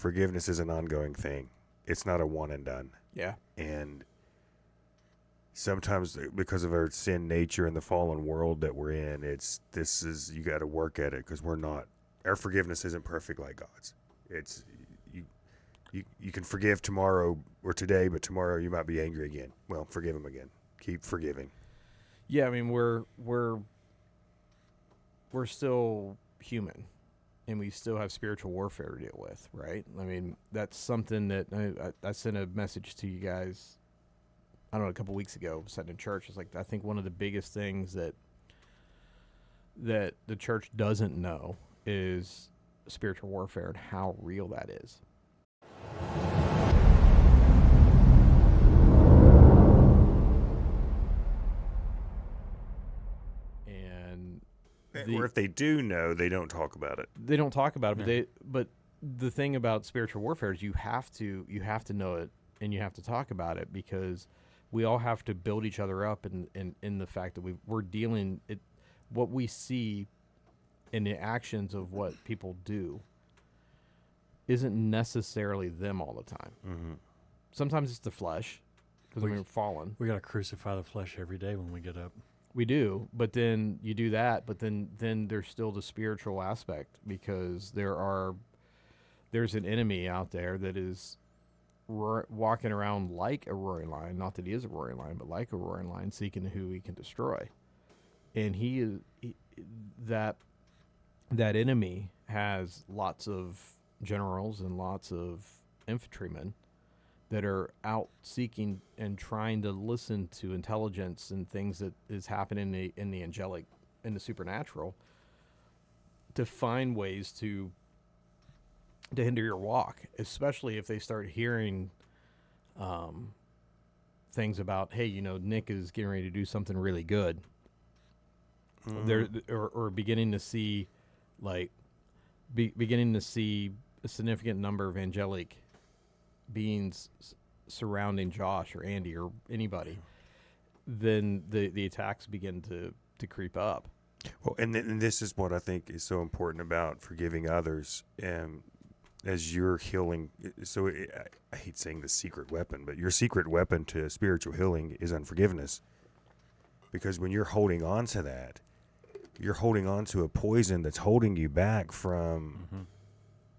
forgiveness is an ongoing thing. It's not a one and done. Yeah. And sometimes because of our sin nature and the fallen world that we're in, you got to work at it because our forgiveness isn't perfect like God's. It's you can forgive tomorrow or today, but tomorrow you might be angry again. Well, forgive him again. Keep forgiving. Yeah, I mean we're still human, and we still have spiritual warfare to deal with, right? I mean, that's something that I sent a message to you guys, I don't know, a couple weeks ago, sitting in church. It's like, I think one of the biggest things that the church doesn't know is spiritual warfare and how real that is. And or if they do know, they don't talk about it. They don't talk about it, but the thing about spiritual warfare is you have to know it, and you have to talk about it, because we all have to build each other up in the fact that we're dealing it. What we see in the actions of what people do isn't necessarily them all the time. Mm-hmm. Sometimes it's the flesh, because we're fallen. We got to crucify the flesh every day when we get up. We do, but then you do that, but then there's still the spiritual aspect, because there's an enemy out there that is walking around like a roaring lion, not that he is a roaring lion, but like a roaring lion, seeking who he can destroy. And that enemy has lots of generals and lots of infantrymen that are out seeking and trying to listen to intelligence and things that is happening in the angelic, in the supernatural, to find ways to hinder your walk, especially if they start hearing things about, hey, Nick is getting ready to do something really good. Or beginning to see, beginning to see a significant number of angelic beings surrounding Josh or Andy or anybody, then the attacks begin to creep up. Well, and this is what I think is so important about forgiving others, as you're healing. So I hate saying the secret weapon, but your secret weapon to spiritual healing is unforgiveness. Because when you're holding on to that, you're holding on to a poison that's holding you back from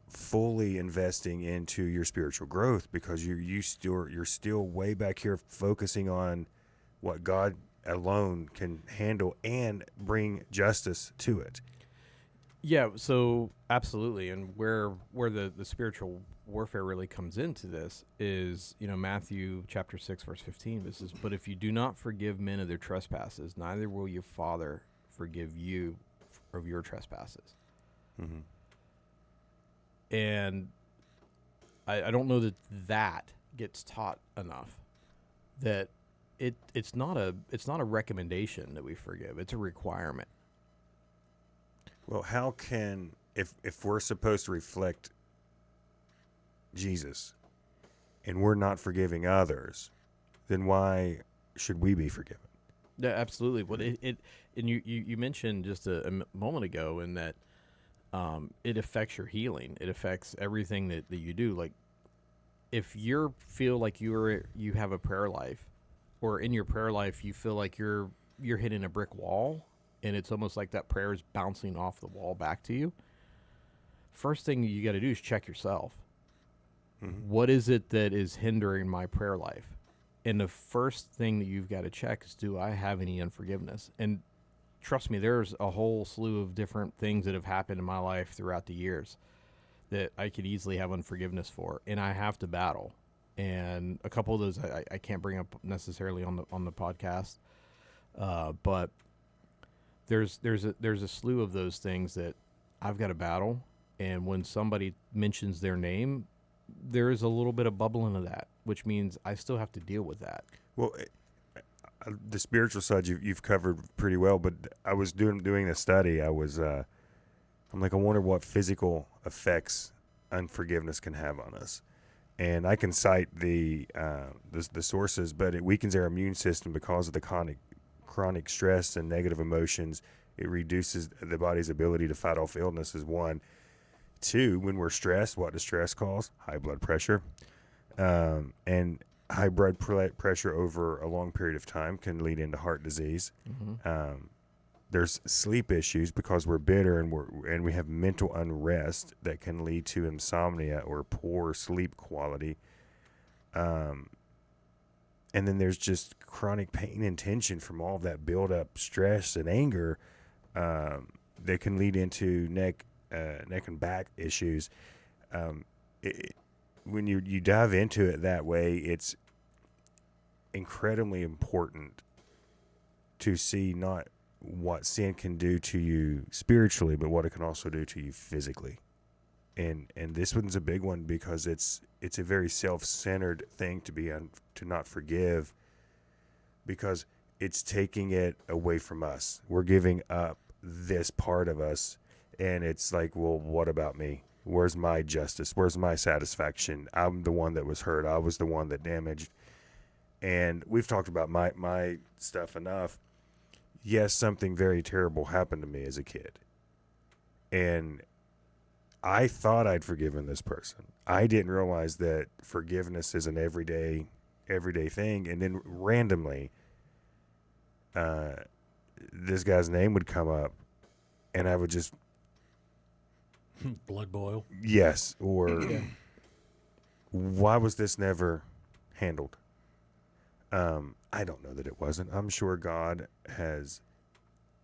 fully investing into your spiritual growth, because you're still way back here focusing on what God alone can handle and bring justice to it. Yeah, so absolutely. And where the spiritual warfare really comes into this is, Matthew chapter 6, verse 15. This is, but if you do not forgive men of their trespasses, neither will your Father forgive you of your trespasses. Mm-hmm. And I don't know that gets taught enough, that it's not a recommendation that we forgive. It's a requirement. Well, how can, if we're supposed to reflect Jesus and we're not forgiving others, then why should we be forgiven? Yeah, absolutely. But and you mentioned just a moment ago in that it affects your healing. It affects everything that you do. Like, if you feel like you have a prayer life, or in your prayer life you feel like you're hitting a brick wall, and it's almost like that prayer is bouncing off the wall back to you, first thing you got to do is check yourself. Mm-hmm. What is it that is hindering my prayer life? And the first thing that you've got to check is, do I have any unforgiveness? And trust me, there's a whole slew of different things that have happened in my life throughout the years that I could easily have unforgiveness for, and I have to battle. And a couple of those I can't bring up necessarily on the podcast, but there's a slew of those things that I've got to battle. And when somebody mentions their name, there is a little bit of bubbling of that, which means I still have to deal with that. Well, the spiritual side you've covered pretty well, but I was doing a study. I'm like, I wonder what physical effects unforgiveness can have on us. And I can cite the sources, but it weakens our immune system because of the chronic stress and negative emotions. It reduces the body's ability to fight off illness, is one. Two, when we're stressed, what does stress cause? High blood pressure. And high blood pressure over a long period of time can lead into heart disease. There's sleep issues because we're bitter and we have mental unrest that can lead to insomnia or poor sleep quality. And then there's just chronic pain and tension from all of that build-up stress and anger that can lead into neck and back issues. When you dive into it that way, it's incredibly important to see not what sin can do to you spiritually, but what it can also do to you physically. And this one's a big one because it's a very self-centered thing to not forgive, because it's taking it away from us. We're giving up this part of us, and it's like, well, what about me? Where's my justice? Where's my satisfaction? I'm the one that was hurt. I was the one that damaged. And we've talked about my stuff enough. Yes, something very terrible happened to me as a kid. And I thought I'd forgiven this person. I didn't realize that forgiveness is an everyday thing. And then randomly, this guy's name would come up, and I would just Blood boil. yes, or why was this never handled? I don't know that it wasn't. I'm sure God has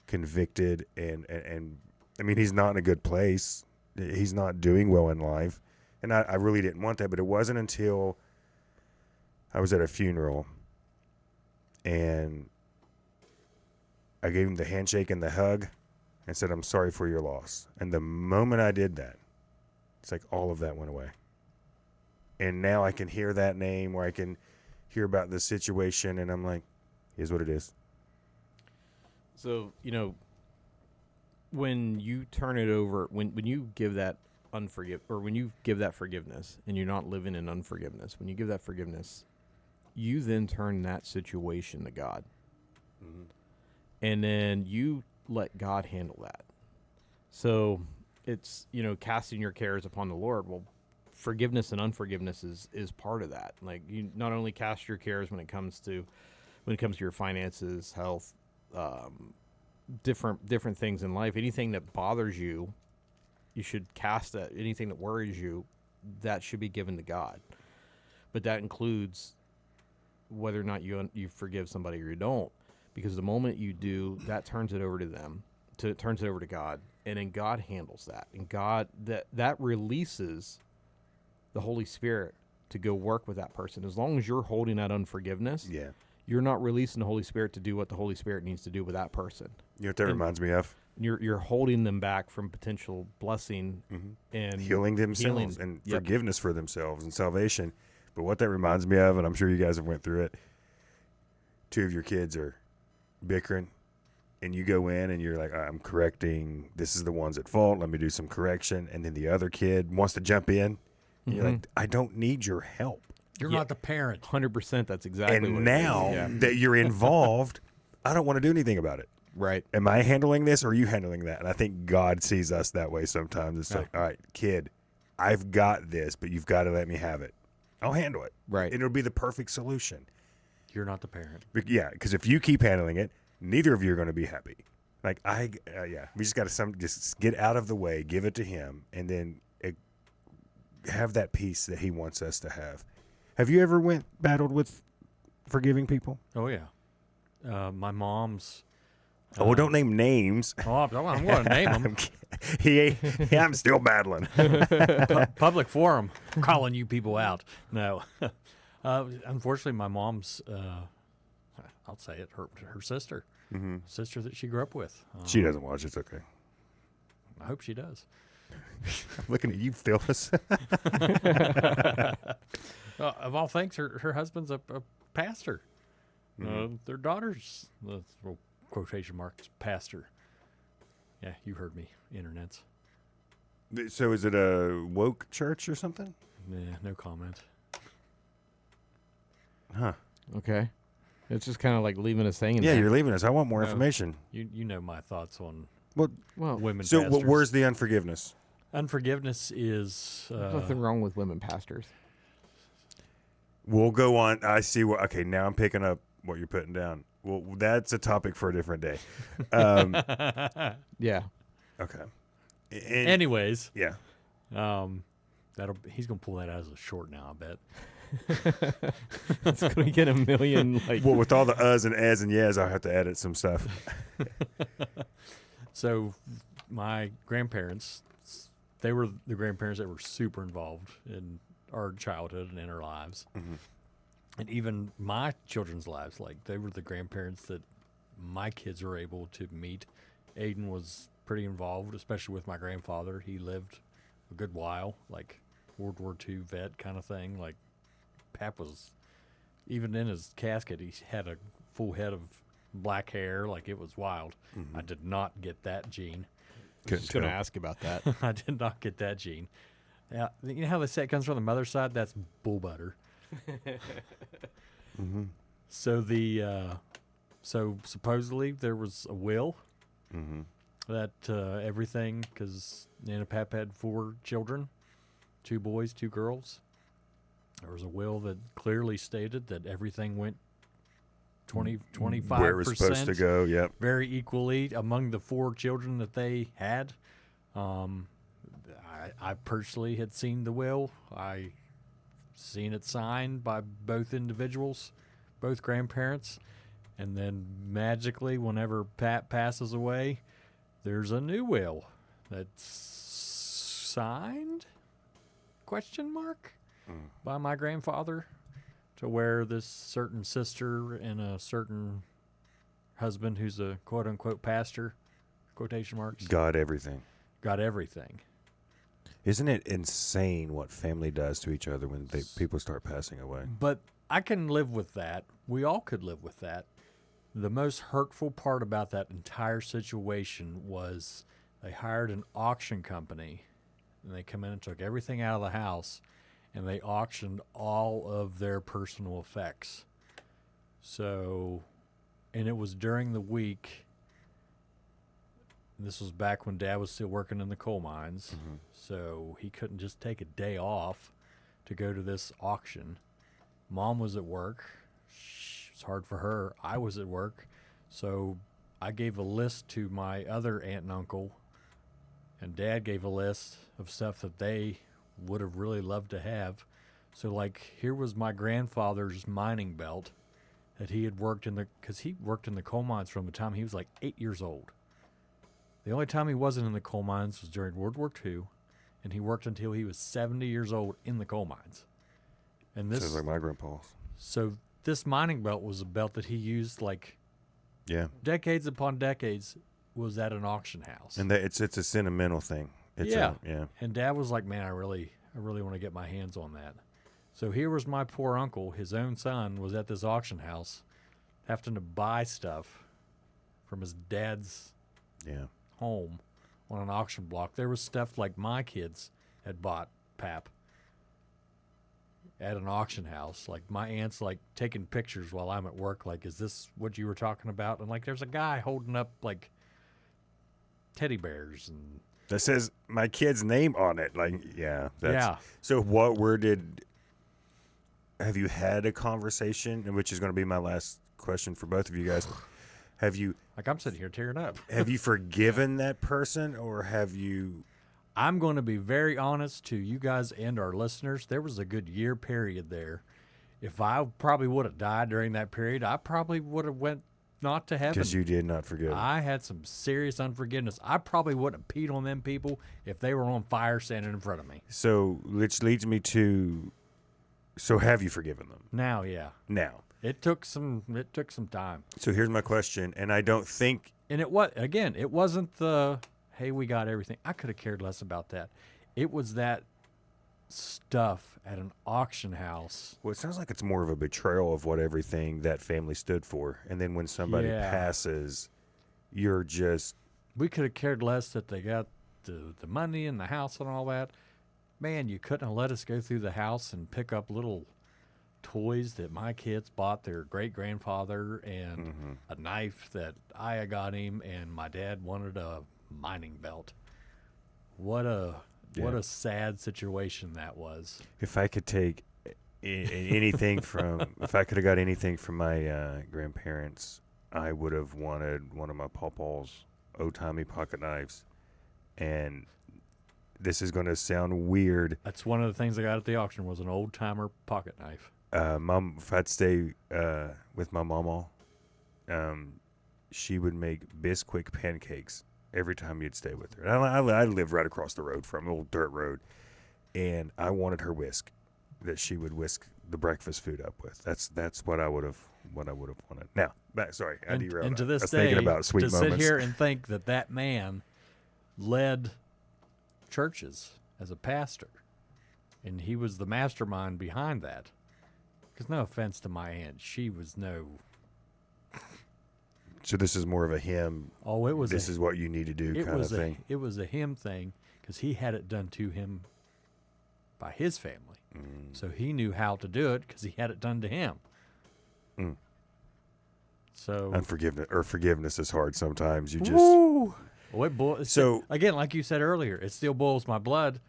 convicted and I mean, he's not in a good place. He's not doing well in life. And I really didn't want that, but it wasn't until I was at a funeral and I gave him the handshake and the hug and said, I'm sorry for your loss. And the moment I did that, it's like all of that went away. And now I can hear that name, or I can hear about the situation, and I'm like, here's what it is. So, when you turn it over, when you give that when you give that forgiveness and you're not living in unforgiveness, when you give that forgiveness, you then turn that situation to God. Mm-hmm. And then you let God handle that. So it's, casting your cares upon the Lord. Well, forgiveness and unforgiveness is part of that. Like, you not only cast your cares when it comes to your finances, health, different things in life. Anything that bothers you, you should cast that. Anything that worries you, that should be given to God. But that includes whether or not you forgive somebody or you don't. Because the moment you do, that turns it over to them, turns it over to God, and then God handles that. And God, that releases the Holy Spirit to go work with that person. As long as you're holding that unforgiveness, you're not releasing the Holy Spirit to do what the Holy Spirit needs to do with that person. You know what that reminds me of? You're holding them back from potential blessing and healing themselves and forgiveness for themselves and salvation. But what that reminds me of, and I'm sure you guys have went through it, 2 of your kids are bickering, and you go in and you're like, I'm correcting, this is the one's at fault, let me do some correction, and then the other kid wants to jump in, and you're like, I don't need your help. You're not the parent. 100%, that's exactly what it is. And now that you're involved, I don't want to do anything about it. Right. Am I handling this, or are you handling that? And I think God sees us that way sometimes. It's like, all right, kid, I've got this, but you've got to let me have it. I'll handle it. Right. It'll be the perfect solution. You're not the parent. But because if you keep handling it, neither of you are going to be happy. Like, we just got to just get out of the way, give it to him, and then have that peace that he wants us to have. Have you ever battled with forgiving people? Oh, yeah. My mom's... don't name names. Oh, I'm going to name them. I'm still battling. Public forum, calling you people out. No. Unfortunately, my mom's, I'll say it, her sister. Mm-hmm. Sister that she grew up with. She doesn't watch. It's okay. I hope she does. I'm looking at you, Phyllis. Of all things, her husband's a pastor. Their daughter's, quotation marks, pastor. Yeah, you heard me, internets. So is it a woke church or something? Yeah, no comment. Huh. Okay. It's just kind of like leaving us hanging. Yeah, there. you're leaving us. I want more information. You know my thoughts on Well, women so pastors. where's the unforgiveness? Unforgiveness is There's nothing wrong with women pastors. We'll go on. I see what. Okay, now I'm picking up what you're putting down. Well, that's a topic for a different day. Yeah. Okay. anyways. Yeah. He's gonna pull that out as a short now, I bet. It's going to get a million, like... Well, with all the uhs and ahs and yes, I'll have to edit some stuff. So my grandparents, they were the grandparents that were super involved in our childhood and in our lives. Mhm. And even my children's lives. Like, they were the grandparents that my kids were able to meet. Aiden was pretty involved, especially with my grandfather. He lived a good while, like World War II vet kind of thing. Like, Pap was, even in his casket, he had a full head of black hair. Like, it was wild. Mhm. I did not get that gene. I was just going to ask about that. I did not get that gene. Yeah, you know how they say it comes from the mother's side? That's bull butter. Mm-hmm. So so supposedly there was a will Mm-hmm. that everything, because Nana Pap had 4 children, 2 boys, 2 girls. There was a will that clearly stated that everything went 25% Where it was supposed to go. Yep. very equally among the 4 children that they had. I personally had seen the will. I seen it signed by both individuals, both grandparents, and then magically, whenever Pat passes away, there's a new will that's signed? Question mark? By my grandfather, to where this certain sister and a certain husband who's a quote unquote pastor, quotation marks, Got everything. got everything. Isn't it insane what family does to each other when people start passing away? But I can live with that. We all could live with that. The most hurtful part about that entire situation was they hired an auction company, and they come in and took everything out of the house, and they auctioned all of their personal effects. So, and it was during the week. This was back when Dad was still working in the coal mines, so he couldn't just take a day off to go to this auction. Mom was at work. It's hard for her. I was at work. So I gave a list to my other aunt and uncle, and Dad gave a list of stuff that they would have really loved to have. So, like, here was my grandfather's mining belt that he had worked in because he worked in the coal mines from the time he was like 8 years old. The only time he wasn't in the coal mines was during World War II, and he worked until he was 70 years old in the coal mines. And this, Sounds like my grandpa's. so this mining belt was a belt that he used like Yeah. decades upon decades. Was at an auction house. And it's a sentimental thing. It's Yeah. Yeah. And Dad was like, "Man, I really want to get my hands on that." So here was my poor uncle, his own son, was at this auction house, having to buy stuff from his dad's Yeah. home on an auction block. There was stuff like my kids had bought Pap at an auction house. Like, my aunt's like taking pictures while I'm at work. Like, is this what you were talking about? And like, there's a guy holding up like teddy bears and That says my kid's name on it. Like, yeah. yeah. So have you had a conversation, and which is going to be my last question for both of you guys. Have you Like, I'm sitting here tearing up. forgiven that person, or have you? I'm going to be very honest to you guys and our listeners. There was a good year period there. If I probably would have died during that period, I probably would have went not to heaven. Because you did not forgive. I had some serious unforgiveness. I probably would have peed on them people if they were on fire standing in front of me. So, which leads me to, so have you forgiven them Now, yeah. now? It took some time. So here's my question, and I don't think And it wasn't the, hey, we got everything. I could have cared less about that. It was that stuff at an auction house. Well, it sounds like it's more of a betrayal of what everything that family stood for. And then when somebody Yeah. passes, you're just, We could have cared less that they got the money and the house and all that. Man, you couldn't have let us go through the house and pick up little toys that my kids bought their great-grandfather, and a knife that I got him, and my dad wanted a mining belt. What a sad situation that was. If I could take if I could have got anything from my grandparents, I would have wanted one of my pawpaw's old-timey pocket knives. And this is going to sound weird. That's one of the things I got at the auction was an old-timer pocket knife. Mom, if I'd stay with my mama, she would make Bisquick pancakes every time you'd stay with her. And I lived right across the road from an old dirt road, and I wanted her whisk that she would whisk the breakfast food up with. That's what I would have wanted. Now, sorry, I derailed. And to I this was day, thinking about sweet to moments. sit here and think that man led churches as a pastor, and he was the mastermind behind that. Because no offense to my aunt, she was no. So this is more of a him. Oh, it was. This is what you need to do kind of thing. It was a him thing because he had it done to him by his family, so he knew how to do it because he had it done to him. So forgiveness is hard sometimes. You just woo! Well, So- again, like you said earlier, it still boils my blood.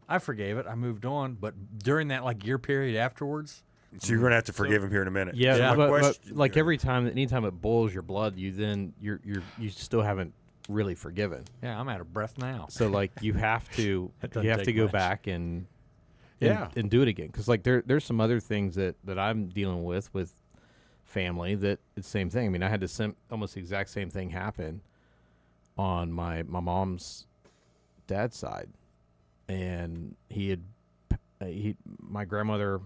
I forgave it. I moved on, but during that year period afterwards, so you're gonna have to forgive him here in a minute. Yeah, So my but question- like anytime it boils your blood, you still haven't really forgiven. yeah, I'm out of breath now. So like you have to That doesn't take go much. back and Yeah. do it again, because like there's some other things that I'm dealing with family that it's the same thing. I mean, I had almost the exact same thing happen on my mom's dad's side, and my grandmother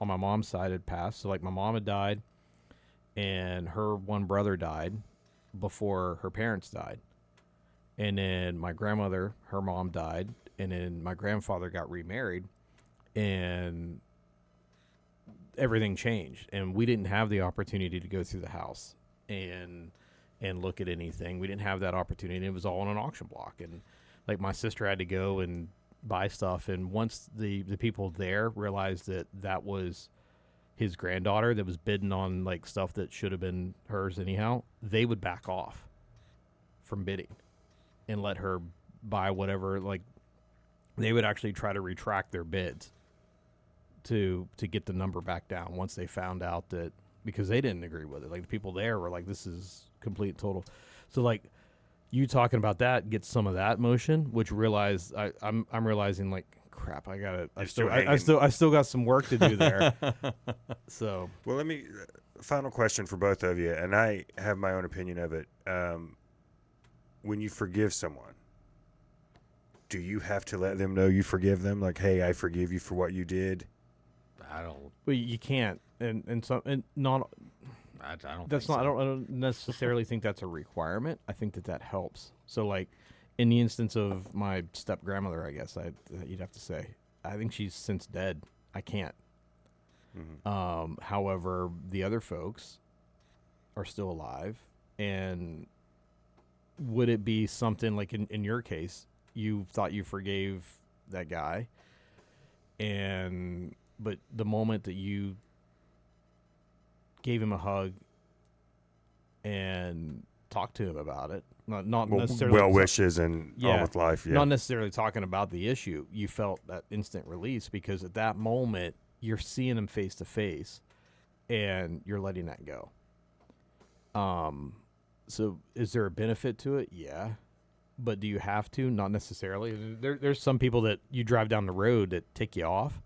on my mom's side had passed. So like my mom had died, and her one brother died before her parents died, and then my grandmother, her mom died, and then my grandfather got remarried, and everything changed, and we didn't have the opportunity to go through the house and look at anything. We didn't have that opportunity. It was all on an auction block, and like my sister had to go and buy stuff, and once the people there realized that was his granddaughter that was bidding on like stuff that should have been hers anyhow, they would back off from bidding and let her buy whatever. Like they would actually try to retract their bids to get the number back down once they found out that, because they didn't agree with it. Like the people there were like, this is complete and total. So like you talking about that gets some of that motion, which I'm realizing like, crap, I still got some work to do there. So Well, let me final question for both of you, and I have my own opinion of it. When you forgive someone, do you have to let them know you forgive them? Like, hey, I forgive you for what you did. I don't. well, you can't, and not. I don't. That's think not. so. I don't necessarily think that's a requirement. I think that helps. So, like, in the instance of my step grandmother, I guess you'd have to say, I think she's since dead. I can't. However, the other folks are still alive, and would it be something like in your case, you thought you forgave that guy, but the moment that you gave him a hug and talked to him about it, not necessarily Well wishes and on with life. Yeah. not necessarily talking about the issue, you felt that instant release because at that moment you're seeing him face to face and you're letting that go. So is there a benefit to it? Yeah. But do you have to? Not necessarily. There's some people that you drive down the road that tick you off.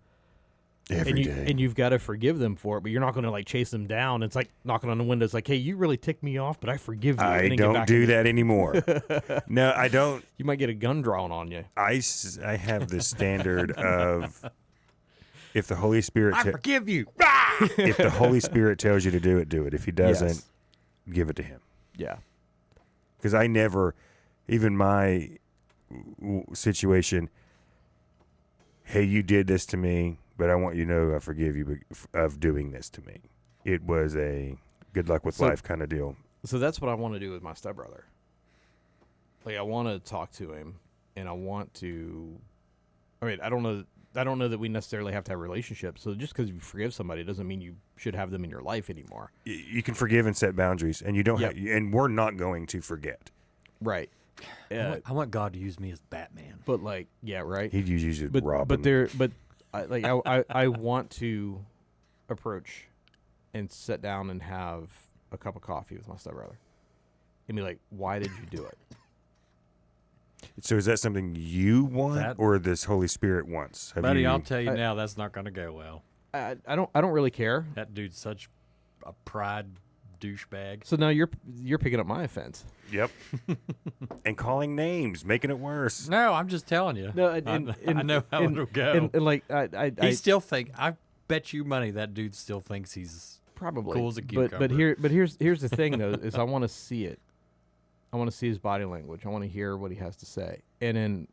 Every day. And you've got to forgive them for it, but you're not going to like chase them down. It's like knocking on the window. It's like, hey, you really ticked me off, but I forgive you. I don't do that anymore. No, I don't. You might get a gun drawn on you. I have this standard of if the Holy Spirit I forgive you. if the Holy Spirit tells you to do it, do it. If he doesn't, Yes. give it to him. Yeah. Because I never, even my situation, hey, you did this to me, but I want you to know I forgive you of doing this to me. It was a good luck with life kind of deal. So that's what I want to do with my stepbrother. Like I want to talk to him, and I want to. I mean, I don't know that we necessarily have to have relationships. So just because you forgive somebody doesn't mean you should have them in your life anymore. You can forgive and set boundaries, and you don't. Yep. And we're not going to forget. Right. I want God to use me as Batman. but like, yeah, right. He'd use you But Robin. I want to approach and sit down and have a cup of coffee with my stepbrother and be like, why did you do it? So is that something you want, That- or this Holy Spirit wants? Have Buddy, you, I'll tell you I- now, that's not going to go well. I don't really care. That dude's such a pride douchebag. So now you're picking up my offense. Yep. And calling names, making it worse. No, I'm just telling you. No, I know how it'll go. And like I Still think, I bet you money that dude still thinks he's probably cool as a but cucumber. here's the thing though is I want to see it. I want to see his body language. I want to hear what he has to say, and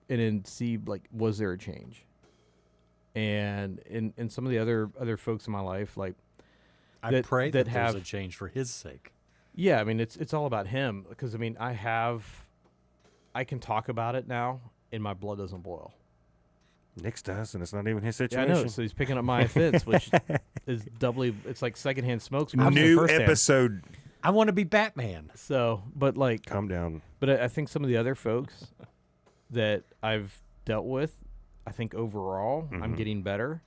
then see like was there a change. And in some of the other folks in my life, like I pray that that there's have a change for his sake. yeah, I mean it's all about him because I mean I can talk about it now and my blood doesn't boil. Nick's does, and it's not even his Yeah, I situation. know. So he's picking up my offense, which is doubly. It's like secondhand smoke. Smoke New firsthand. episode. I want to be Batman. So, but like, Calm down. but I think some of the other folks that I've dealt with, I think overall I'm Mhm. getting better.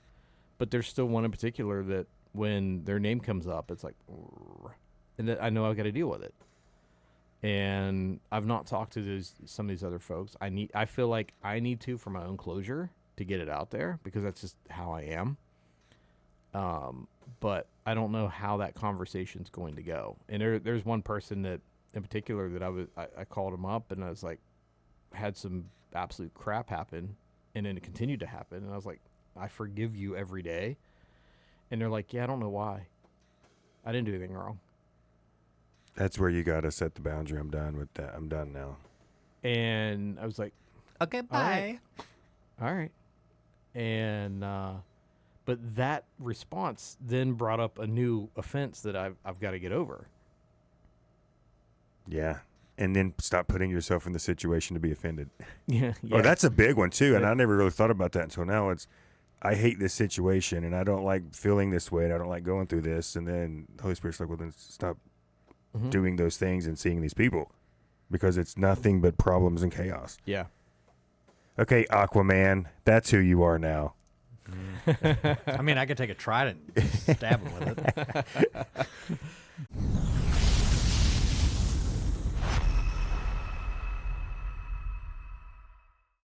But there's still one in particular that when their name comes up, it's like, "Rrr," and that I know I've got to deal with it. And I've not talked to some of these other folks. I feel like I need to for my own closure to get it out there because that's just how I am. But I don't know how that conversation's going to go. And there's one person that in particular that I called him up and I was like, had some absolute crap happen, and then it continued to happen. And I was like, I forgive you every day. And they're like, yeah, I don't know why. I didn't do anything wrong. That's where you got to set the boundary. I'm done with that. I'm done now. And I was like, Okay, bye. All right. And but that response then brought up a new offense that I've got to get over. Yeah. And then stop putting yourself in the situation to be offended. Yeah. Oh, that's a big one too. And Yeah. I never really thought about that until now. I hate this situation and I don't like feeling this way and I don't like going through this. And then the Holy Spirit's like, well, then stop Mhm. doing those things and seeing these people because it's nothing but problems and chaos. Yeah. Okay, Aquaman, that's who you are now. I mean, I could take a trident and stab him with it.